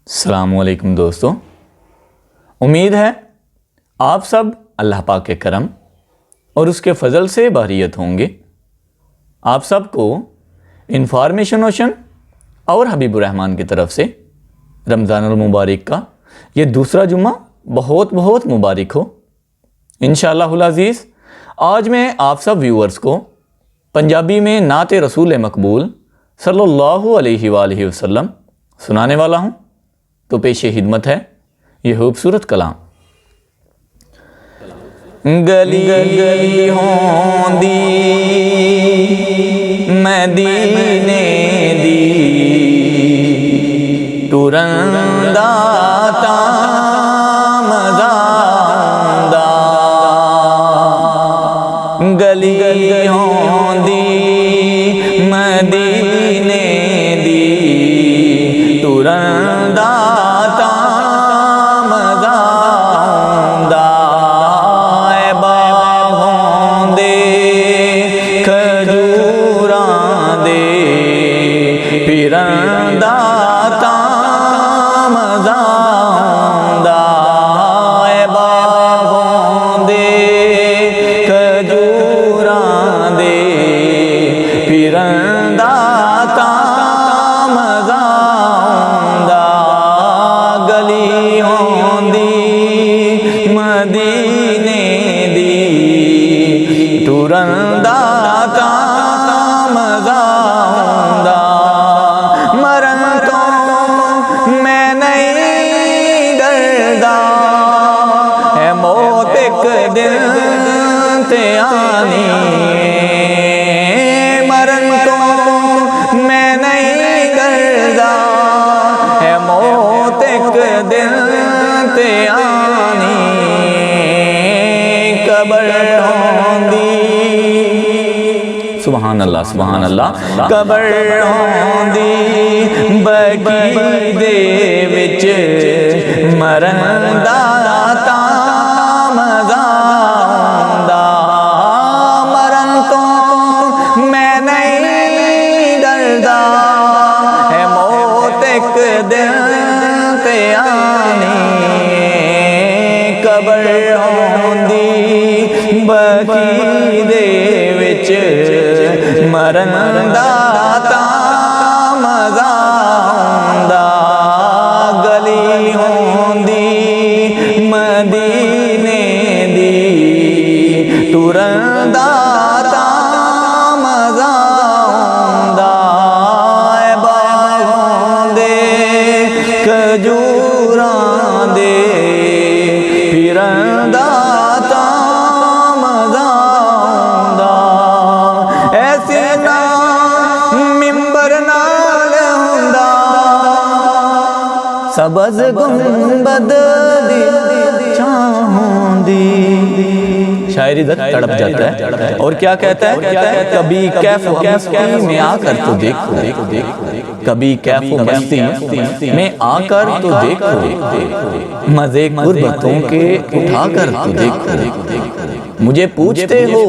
السلام علیکم دوستو، امید ہے آپ سب اللہ پاک کے کرم اور اس کے فضل سے باریت ہوں گے۔ آپ سب کو انفارمیشن اوشن اور حبیب الرحمن کی طرف سے رمضان المبارک کا یہ دوسرا جمعہ بہت بہت مبارک ہو انشاءاللہ العزیز۔ آج میں آپ سب ویورز کو پنجابی میں نعت رسول مقبول صلی اللہ علیہ وآلہ وسلم سنانے والا ہوں، تو پیش خدمت ہے یہ خوبصورت کلام۔ گلی گلی ہوندی مدینے دی ٹرندا تا مزہ آندا، گلی گلی ہوندی مدینے دی ٹرندا سبحان اللہ سبحان اللہ۔ قبر ہوندی بقی دے وچ مرن دا تا مزہ آندا، مرن تو میں نہیں ڈردا، ہے موت ایک دن تے آنی۔ قبر ہوندی بقی دے وچ مرن دا تا مزہ آندا، گلی ہوندی مدینے دی ٹرن دا تا مزہ آندا، اے باغ ہوندے کھجوراں دے پھرن دا سبز گنبد دی چھاؤں دی۔ شاعری در تڑپ جاتا ہے اور کیا کہتا ہے؟ کبھی کیف و مستی میں آ کر تو دیکھو، کبھی کیف و مستی میں آ کر تو دیکھو، مزے غربتوں کے اٹھا کر تو دیکھو۔ مجھے پوچھتے ہو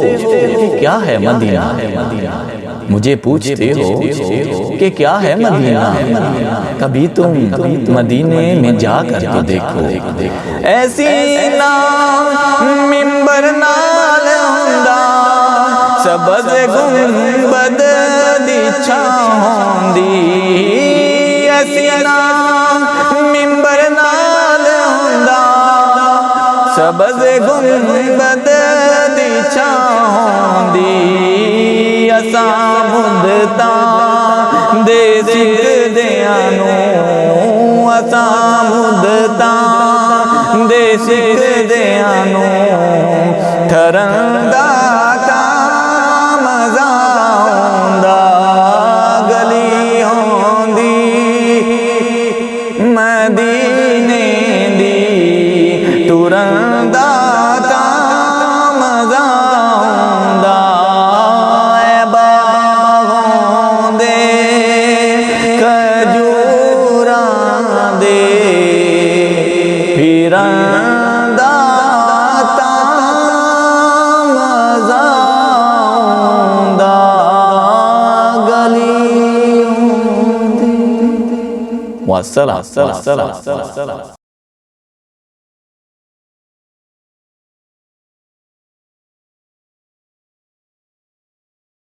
کیا ہے مدینہ، مجھے پوچھتے ہو کہ کیا ہے مدینہ، کبھی تم مدینے میں جا کر تو دیکھو۔ ایسی نا ممبر نال ہوندا، سبز گنبد دی چھاؤں دی، ایسی نا ممبر نال ہوندا، سبز گنبد دی چھاؤں دی، اساں مدتاں دے سکدیاں نوں، اساں مدتاں دے سکدیاں نوں، ٹھرن دا تا مزہ آندا، گلی ہوندی مدینے دی ٹرن دا تا مزہ آندا، دا تا والسلام.